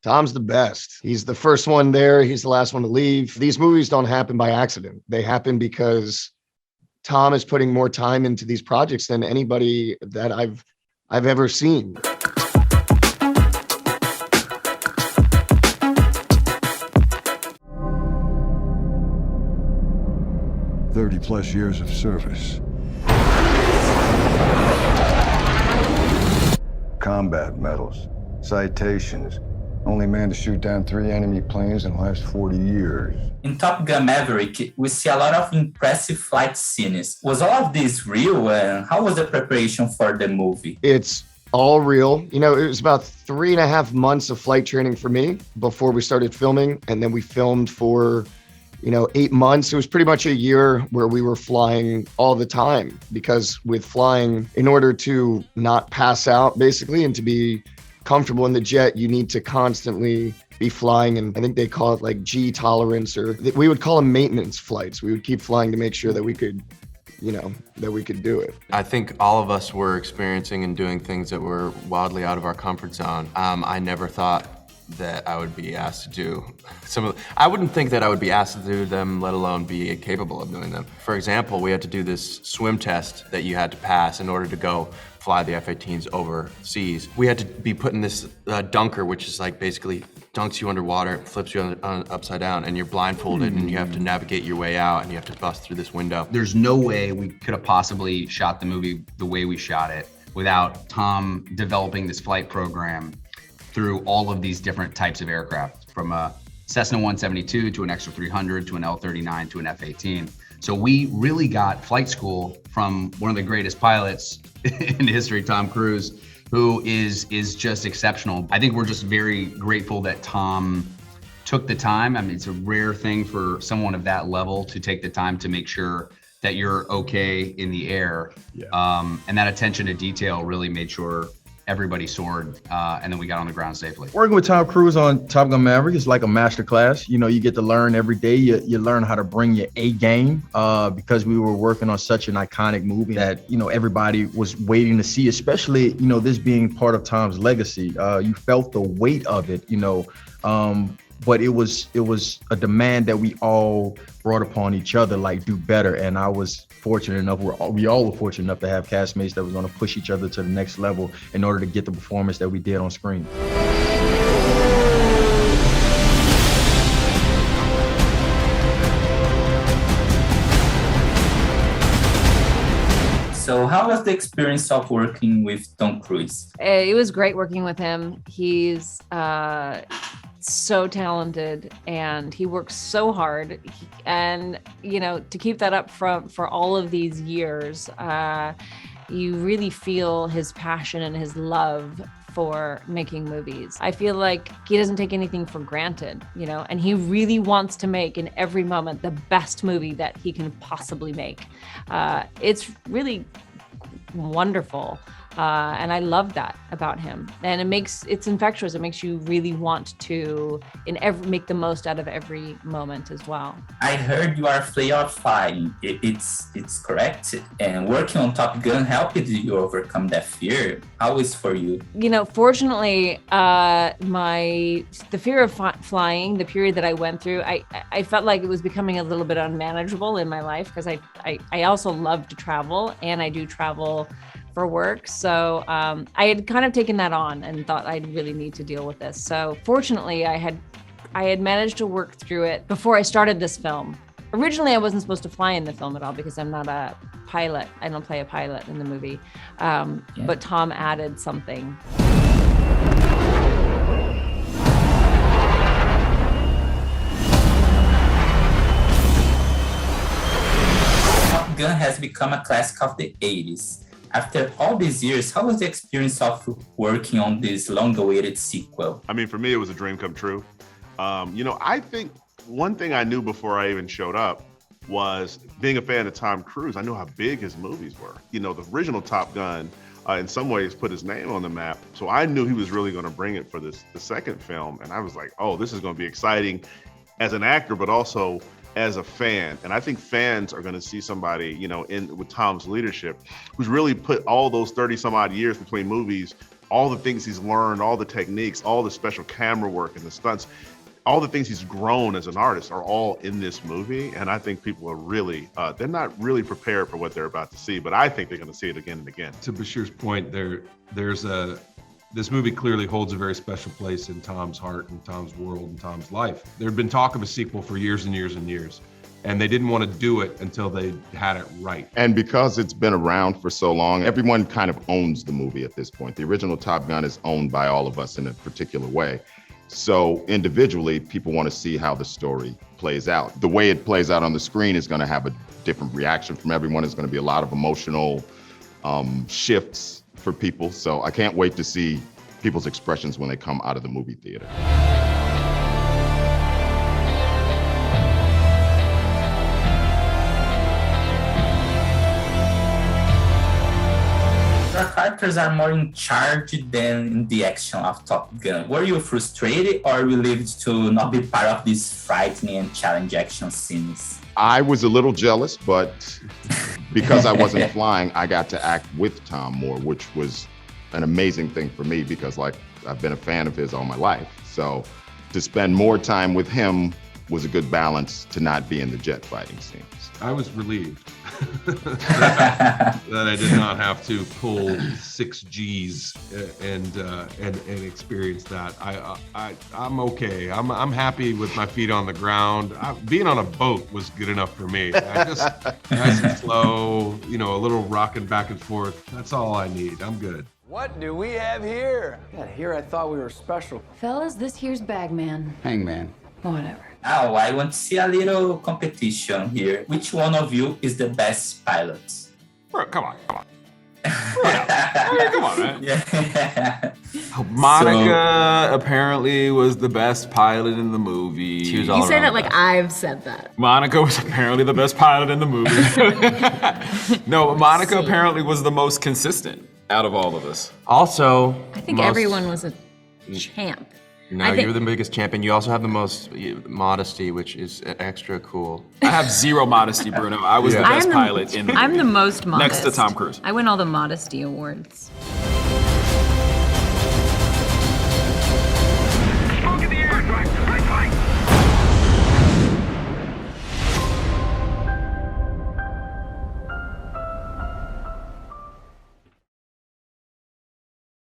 Tom's the best. He's the first one there. He's the last one to leave. These movies don't happen by accident. They happen because Tom is putting more time into these projects than anybody that I've ever seen. +30 years of service. Combat medals, citations. Only man to shoot down 3 enemy planes in the last 40 years. In Top Gun Maverick, we see a lot of impressive flight scenes. Was all of this real, and how was the preparation for the movie? It's all real. You know, it was about 3.5 months of flight training for me before we started filming, and then we filmed for 8 months. It was pretty much a year where we were flying all the time, because with flying, in order to not pass out basically and to be comfortable in the jet, you need to constantly be flying. And I think they call it like G tolerance, or we would call them maintenance flights. We would keep flying to make sure that we could, that we could do it. I think all of us were experiencing and doing things that were wildly out of our comfort zone. I never thought that I would be asked to do I wouldn't think that I would be asked to do them, let alone be capable of doing them. For example, we had to do this swim test that you had to pass in order to go fly the F-18s overseas. We had to be put in this dunker, which is like basically dunks you underwater, flips you upside down, and you're blindfolded and you have to navigate your way out and you have to bust through this window. There's no way we could have possibly shot the movie the way we shot it without Tom developing this flight program through all of these different types of aircraft, from a Cessna 172 to an Extra 300 to an L-39 to an F-18. So we really got flight school from one of the greatest pilots in history, Tom Cruise, who is just exceptional. I think we're just very grateful that Tom took the time. I mean, it's a rare thing for someone of that level to take the time to make sure that you're okay in the air. Yeah. And that attention to detail really made sure everybody soared, and then we got on the ground safely. Working with Tom Cruise on Top Gun Maverick is like a master class. You get to learn every day. You learn how to bring your A game, because we were working on such an iconic movie that, everybody was waiting to see, especially, this being part of Tom's legacy. You felt the weight of it, but it was a demand that we all brought upon each other, like do better. And I was fortunate enough, we all were fortunate enough to have castmates that was going to push each other to the next level in order to get the performance that we did on screen. So how was the experience of working with Tom Cruise? It was great working with him. He's so talented and he works so hard, and to keep that up for all of these years, you really feel his passion and his love for making movies. I feel like he doesn't take anything for granted, and he really wants to make in every moment the best movie that he can possibly make. It's really wonderful. And I love that about him. And it's infectious. It makes you really want to make the most out of every moment as well. I heard you are afraid of flying. It's correct. And working on Top Gun helped you overcome that fear. How is for you? Fortunately, the fear of flying, the period that I went through, I felt like it was becoming a little bit unmanageable in my life, because I also love to travel, and I do travel for work. So I had kind of taken that on and thought I'd really need to deal with this. So fortunately, I had managed to work through it before I started this film. Originally, I wasn't supposed to fly in the film at all because I'm not a pilot. I don't play a pilot in the movie. But Tom added something. Top Gun has become a classic of the 80s. After all these years, how was the experience of working on this long-awaited sequel? I mean, for me, it was a dream come true. I think one thing I knew before I even showed up was, being a fan of Tom Cruise, I knew how big his movies were. The original Top Gun, in some ways, put his name on the map. So I knew he was really going to bring it for the second film. And I was like, oh, this is going to be exciting as an actor, but also as a fan. And I think fans are going to see somebody, with Tom's leadership, who's really put all those 30 some odd years between movies all the things he's learned, all the techniques, all the special camera work and the stunts, all the things he's grown as an artist are all in this movie. And I think people are really, they're not really prepared for what they're about to see, but I think they're going to see it again and again. To Bashir's point, this movie clearly holds a very special place in Tom's heart and Tom's world and Tom's life. There had been talk of a sequel for years and years and years, and they didn't want to do it until they had it right. And because it's been around for so long, everyone kind of owns the movie at this point. The original Top Gun is owned by all of us in a particular way. So individually, people want to see how the story plays out. The way it plays out on the screen is going to have a different reaction from everyone. There's going to be a lot of emotional shifts for people. So I can't wait to see people's expressions when they come out of the movie theater. Your characters are more in charge than in the action of Top Gun. Were you frustrated or relieved to not be part of these frightening and challenging action scenes? I was a little jealous, but because I wasn't flying, I got to act with Tom more, which was an amazing thing for me because I've been a fan of his all my life. So to spend more time with him was a good balance to not be in the jet fighting scenes. I was relieved that I did not have to pull 6 Gs and experience that. I'm okay. I'm happy with my feet on the ground. Being on a boat was good enough for me. I just nice and slow, a little rocking back and forth. That's all I need. I'm good. What do we have here? Yeah, here I thought we were special. Fellas, this here's Bagman. Hangman. Whatever. Now, I want to see a little competition here. Which one of you is the best pilot? Come on. Come on, man. Yeah. Monica apparently was the best pilot in the movie. She was You say that like I've said that. Monica was apparently the best pilot in the movie. No, Monica apparently was the most consistent out of all of us. Also, I think everyone was a champ. No, you're the biggest champion. You also have the most modesty, which is extra cool. I have zero modesty, Bruno. I was the best pilot in the movie. I'm the most modest. Next to Tom Cruise. I win all the modesty awards.